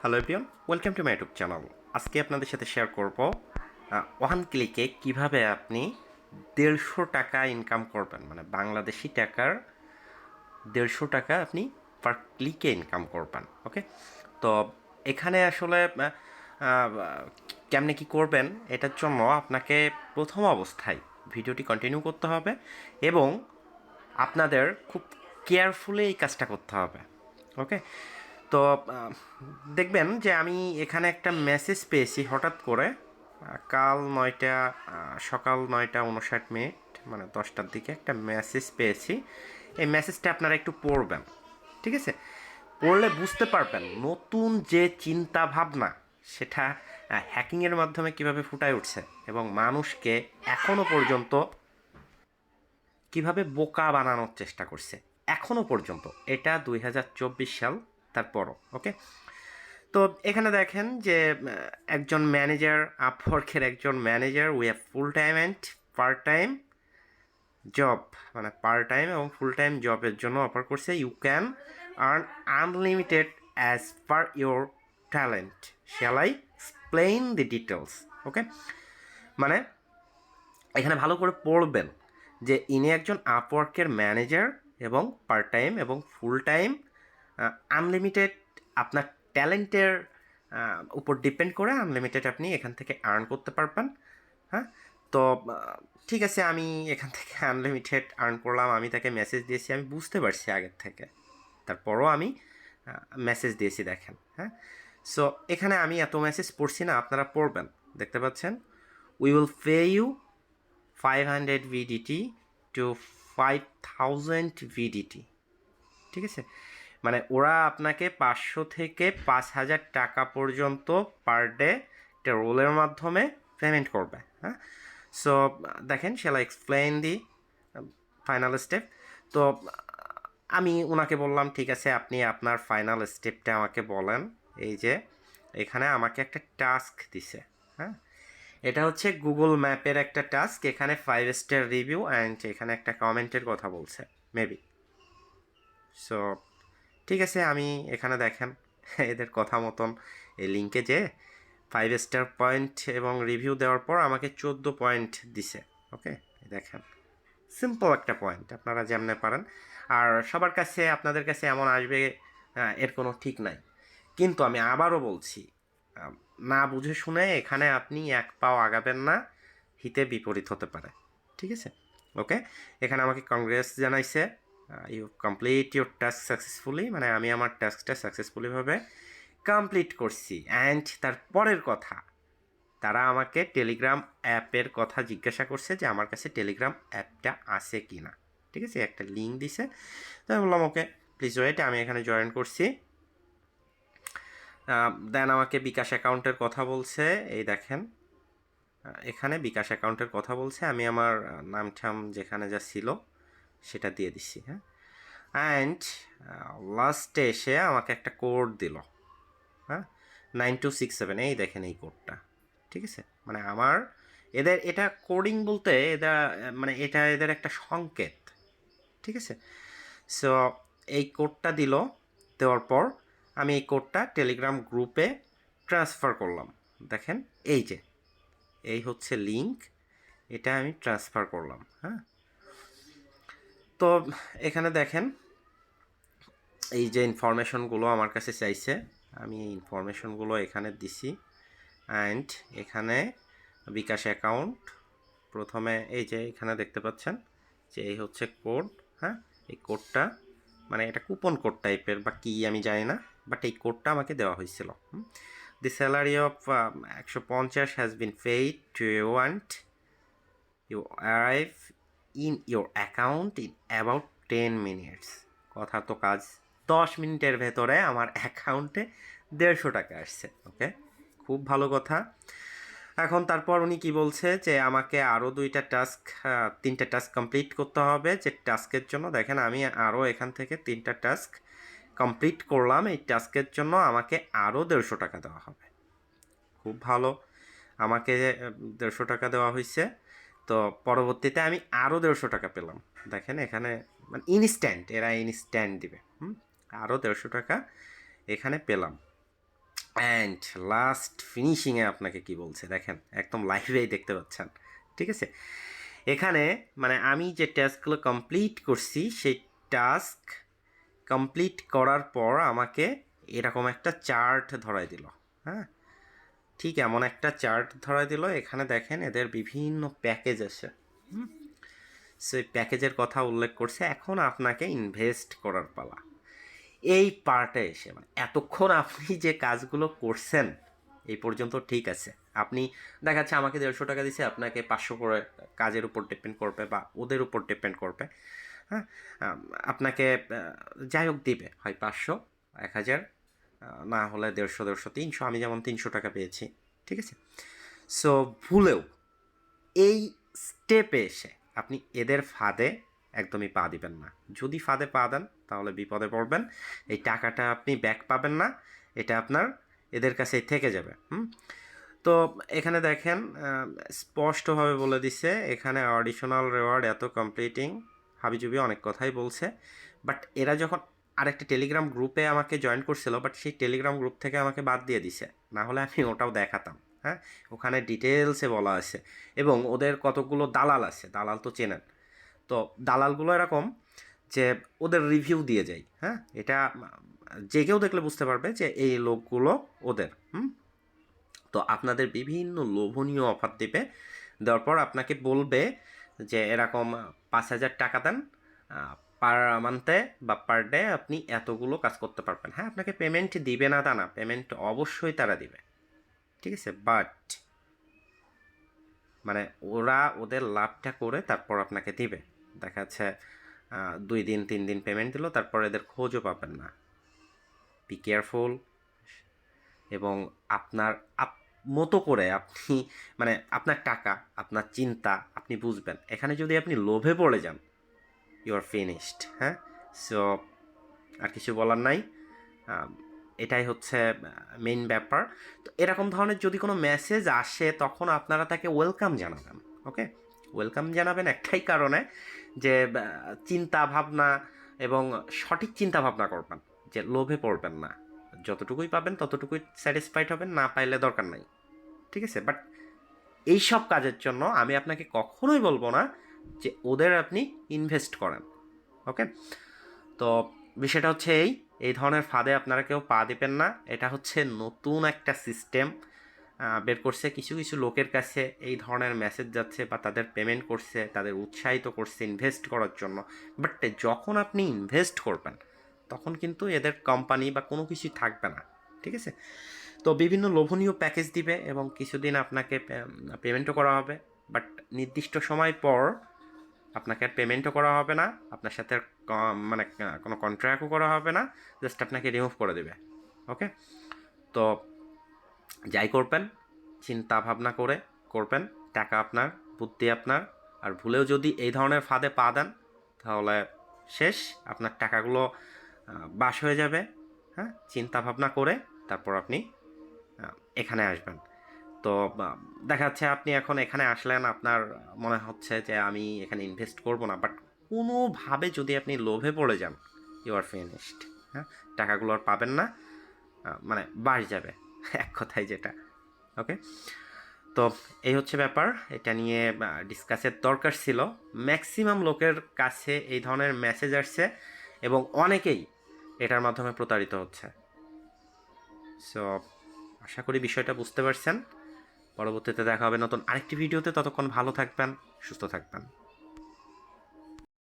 Hello everyone, welcome to my YouTube channel. আজকে আপনাদের সাথে শেয়ার করব ওয়ান ক্লিকে কিভাবে আপনি 150 টাকা ইনকাম করবেন, মানে বাংলাদেশি টাকার 150 টাকা আপনি পার ক্লিকে ইনকাম করবেন। ওকে, তো এখানে আসলে আহ, কেমনে কি করবেন এটার জন্য আপনাকে প্রথম অবস্থায় ভিডিওটি কন্টিনিউ করতে হবে এবং আপনাদের খুব কেয়ারফুলি এই কাজটা করতে হবে। ওকে, তো দেখবেন যে আমি এখানে একটা মেসেজ পেয়েছি হঠাৎ করে কাল 9টা সকাল 9:59, মানে 10টার দিকে একটা মেসেজ পেয়েছি। এই মেসেজটা আপনারা একটু পড়বেন, ঠিক আছে? পড়লে বুঝতে পারবেন নতুন যে চিন্তা ভাবনা সেটা হ্যাকিংয়ের মাধ্যমে কিভাবে ফুটায় উঠছে এবং মানুষকে এখনো পর্যন্ত কিভাবে বোকা বানানোর চেষ্টা করছে এখনো পর্যন্ত। এটা 2024 সাল, তারপরও। ওকে, তো এখানে দেখেন যে একজন ম্যানেজার, আপওয়ার্কের একজন manager, we have full time and part time job, মানে পার্ট টাইম এবং ফুল টাইম জবের জন্য অফার করছে। You can earn unlimited as per your talent, shall I explain the details. Okay, মানে এখানে ভালো করে পড়বেন যে ইনি একজন আপওয়ার্কের ম্যানেজার এবং পার্ট টাইম এবং ফুল টাইম আনলিমিটেড, আপনার ট্যালেন্টের উপর ডিপেন্ড করে আনলিমিটেড আপনি এখান থেকে আর্ন করতে পারবেন। হ্যাঁ, তো ঠিক আছে, আমি এখান থেকে আনলিমিটেড আর্ন করলাম। আমি তাকে মেসেজ দিয়েছি, আমি বুঝতে পারছি আগের থেকে, তারপরও আমি মেসেজ দিয়েছি। দেখেন, হ্যাঁ, সো এখানে আমি এত মেসেজ পড়ছি না, আপনারা পড়বেন। দেখতে পাচ্ছেন, we will pay you 500 BDT to 5000 BDT, ঠিক আছে? মানে ওরা আপনাকে 500 থেকে 5000 টাকা পর্যন্ত পার ডে একটা রোলের মাধ্যমে পেমেন্ট করবে। হ্যাঁ, সো দেখেন, shall explain the final step. তো আমি ওনাকে বললাম, ঠিক আছে, আপনি আপনার ফাইনাল স্টেপটা আমাকে বলেন। এই যে এখানে আমাকে একটা টাস্ক দিছে। হ্যাঁ, এটা হচ্ছে গুগল ম্যাপের একটা টাস্ক। এখানে 5 স্টার রিভিউ অ্যান্ড এখানে একটা কমেন্টের কথা বলছে মেবি। সো ঠিক আছে, আমি এখানে দেখেন এদের কথা মতন এই লিঙ্কে যে 5 স্টার পয়েন্ট এবং রিভিউ দেওয়ার পর আমাকে 14 পয়েন্ট দিছে। ওকে, দেখেন, সিম্পল একটা পয়েন্ট, আপনারা যেমনে পারেন। আর সবার কাছে, আপনাদের কাছে এমন আসবে এর কোনো ঠিক নাই। কিন্তু আমি আবারও বলছি, না বুঝে শুনে এখানে আপনি এক পাও আগাবেন না, হিতে বিপরীত হতে পারে। ঠিক আছে? ওকে, এখানে আমাকে কংগ্রেস জানাইছে, you complete your task successfully, মানে আমি আমার টাস্কটা সাকসেসফুলিভাবে কমপ্লিট করছি। অ্যান্ড তার পরের কথা, তারা আমাকে টেলিগ্রাম অ্যাপের কথা জিজ্ঞাসা করছে যে আমার কাছে টেলিগ্রাম অ্যাপটা আছে কি না। ঠিক আছে, একটা লিঙ্ক দিছে। তো আমি বললাম ওকে, প্লিজ ওয়েট, আমি এখানে জয়েন করছি। দেন আমাকে বিকাশ অ্যাকাউন্টের কথা বলছে। এই দেখেন, এখানে বিকাশ অ্যাকাউন্টের কথা বলছে। আমি আমার নাম ঠাম যেখানে যা ছিল সেটা দিয়ে দিচ্ছি। হ্যাঁ, অ্যান্ড লাস্টে এসে আমাকে একটা কোড দিল। হ্যাঁ, 9267, এই দেখেন এই কোডটা। ঠিক আছে, মানে আমার এদের এটা কোডিং বলতে এদের মানে এটা এদের একটা সংকেত। ঠিক আছে, সো এই কোডটা দিল। দেওয়ার পর আমি এই কোডটা টেলিগ্রাম গ্রুপে ট্রান্সফার করলাম। দেখেন, এই যে এই হচ্ছে লিঙ্ক, এটা আমি ট্রান্সফার করলাম। হ্যাঁ, তো এখানে দেখেন এই যে ইনফরমেশনগুলো আমার কাছে চাইছে, আমি এই ইনফরমেশনগুলো এখানে দিছি। অ্যান্ড এখানে বিকাশ অ্যাকাউন্ট, প্রথমে এই যে এখানে দেখতে পাচ্ছেন যে এই হচ্ছে কোড। হ্যাঁ, এই কোডটা মানে এটা কুপন কোড টাইপের বা কি আমি জানি না, বাট এই কোডটা আমাকে দেওয়া হয়েছিল। The salary of 150 has been paid to you and you arrive in your account in about 10 minutes. কথা তো কাজ, 10 মিনিটের ভেতরে আমার অ্যাকাউন্টে 150 টাকা আসছে। ওকে, খুব ভালো কথা। এখন তারপর উনি কি বলছে যে আমাকে আরও 3টা টাস্ক কমপ্লিট করতে হবে। যে টাস্কের জন্য দেখেন আমি আরও এখান থেকে 3টা টাস্ক কমপ্লিট করলাম। এই টাস্কের জন্য আমাকে আরও 150 টাকা দেওয়া হবে। খুব ভালো, আমাকে 150 টাকা দেওয়া হয়েছে। তো পরবর্তীতে আমি আরও 150 টাকা পেলাম। দেখেন এখানে মানে ইনস্ট্যান্ট, এরা ইনস্ট্যান্ট দিবে। আরও 150 টাকা এখানে পেলাম। অ্যান্ড লাস্ট ফিনিশিংয়ে আপনাকে কি বলছে দেখেন, একদম লাইভেই দেখতে পাচ্ছেন। ঠিক আছে, এখানে মানে আমি যে টাস্কগুলো কমপ্লিট করছি সেই টাস্ক কমপ্লিট করার পর আমাকে এরকম একটা চার্ট ধরাই দিল। হ্যাঁ, ঠিক এমন একটা চার্ট ধরাই দিল। এখানে দেখেন এদের বিভিন্ন প্যাকেজ আছে। সো এই প্যাকেজের কথা উল্লেখ করছে। এখন আপনাকে ইনভেস্ট করার পালা। এই পার্টে এসে মানে এতক্ষণ আপনি যে কাজগুলো করছেন এই পর্যন্ত ঠিক আছে। আপনি দেখা যাচ্ছে আমাকে 150 টাকা দিছে, আপনাকে 500 করে কাজের উপর ডিপেন্ড করবে বা ওদের উপর ডিপেন্ড করবে। হ্যাঁ, আপনাকে যাই হোক দিবে, হয় 500, 1000, না হলে 150, 300। আমি যেমন 300 টাকা পেয়েছি। ঠিক আছে, সো ভুলেও এই স্টেপে এসে আপনি এদের ফাঁদে একদমই পা দিবেন না। যদি ফাঁদে পা দেন তাহলে বিপদে পড়বেন। এই টাকাটা আপনি ব্যাক পাবেন না, এটা আপনার এদের কাছেই থেকে যাবে। তো এখানে দেখেন স্পষ্টভাবে বলে দিছে এখানে অডিশনাল রেওয়ার্ড এত কমপ্লিটিং, হাবিজুবি অনেক কথাই বলছে। বাট এরা যখন আরেকটা টেলিগ্রাম গ্রুপে আমাকে জয়েন করছিল, বাট সেই টেলিগ্রাম গ্রুপ থেকে আমাকে বাদ দিয়ে দিছে, না হলে আমি ওটাও দেখাতাম। হ্যাঁ, ওখানে ডিটেলসে বলা আছে এবং ওদের কতগুলো দালাল আছে, দালাল তো চেনেন। তো দালালগুলো এরকম যে ওদের রিভিউ দিয়ে যায়। হ্যাঁ, এটা যে কেউ দেখলে বুঝতে পারবে যে এই লোকগুলো ওদের। তো আপনাদের বিভিন্ন লোভনীয় অফার দেবে, দেওয়ার পর আপনাকে বলবে যে এরকম 5,000 টাকা দেন, পার মান্থে বা পার ডে আপনি এতগুলো কাজ করতে পারবেন। হ্যাঁ, আপনাকে পেমেন্ট দিবে না তা না, পেমেন্ট অবশ্যই তারা দিবে। ঠিক আছে, বাট মানে ওরা ওদের লাভটা করে তারপর আপনাকে দিবে। দেখা যাচ্ছে 2 দিন 3 দিন পেমেন্ট দিল, তারপর এদের খোঁজও পাবেন না। বি কেয়ারফুল এবং আপনার মতো করে আপনি মানে আপনার টাকা, আপনার চিন্তা আপনি বুঝবেন। এখানে যদি আপনি লোভে পড়ে যান, ইউ আর ফিনিশড। হ্যাঁ, সো আর কিছু বলার নাই। এটাই হচ্ছে মেইন ব্যাপার। তো এরকম ধরনের যদি কোনো মেসেজ আসে তখন আপনারা তাকে ওয়েলকাম জানাবেন। ওকে, ওয়েলকাম জানাবেন একটাই কারণে যে চিন্তা ভাবনা এবং সঠিক চিন্তা ভাবনা করবেন, যে লোভে পড়বেন না। যতটুকুই পাবেন ততটুকুই স্যাটিসফাইড হবেন, না পাইলে দরকার নাই। ঠিক আছে, বাট এইসব কাজের জন্য আমি আপনাকে কখনোই বলবো না যে ওদের আপনি ইনভেস্ট করেন। ওকে, তো বিষয়টা হচ্ছে এই ধরনের ফাঁদে আপনারা কেউ পা দিবেন না। এটা হচ্ছে নতুন একটা সিস্টেম বের করছে। কিছু কিছু লোকের কাছে এই ধরনের মেসেজ যাচ্ছে বা তাদের পেমেন্ট করছে, তাদের উৎসাহিত করছে ইনভেস্ট করার জন্য। বাট যখন আপনি ইনভেস্ট করবেন তখন কিন্তু এদের কোম্পানি বা কোনো কিছুই থাকবে না। ঠিক আছে, তো বিভিন্ন লোভনীয় প্যাকেজ দিবে এবং কিছুদিন আপনাকে পেমেন্টও করা হবে। বাট নির্দিষ্ট সময় পর আপনাকে আর পেমেন্টও করা হবে না, আপনার সাথে মানে কোনো কন্ট্রাক্টও করা হবে না, জাস্ট আপনাকে রিমুভ করে দেবে। ওকে, তো যাই করবেন চিন্তা ভাবনা করে করবেন। টাকা আপনার, বুদ্ধি আপনার। আর ভুলেও যদি এই ধরনের ফাঁদে পা দেন তাহলে শেষ, আপনার টাকাগুলো বাস হয়ে যাবে। হ্যাঁ, চিন্তা ভাবনা করে তারপর আপনি এখানে আসবেন। তো দেখা যাচ্ছে আপনি এখন এখানে আসলেন, আপনার মনে হচ্ছে যে আমি এখানে ইনভেস্ট করব না, বাট কোনোভাবে যদি আপনি লোভে পড়ে যান, ইউ আর ফিনিশড। হ্যাঁ, টাকাগুলো আর পাবেন না, মানে বাস যাবে এক কথায় যেটা। ওকে, তো এই হচ্ছে ব্যাপার। এটা নিয়ে ডিসকাসের দরকার ছিল। ম্যাক্সিমাম লোকের কাছে এই ধরনের মেসেজ আসছে এবং অনেকেই এটার মাধ্যমে প্রতারিত হচ্ছে। সো আশা করি বিষয়টা বুঝতে পারছেন। পরবর্তীতে দেখা হবে নতুন আরেকটি ভিডিওতে। ততক্ষণ ভালো থাকবেন, সুস্থ থাকবেন।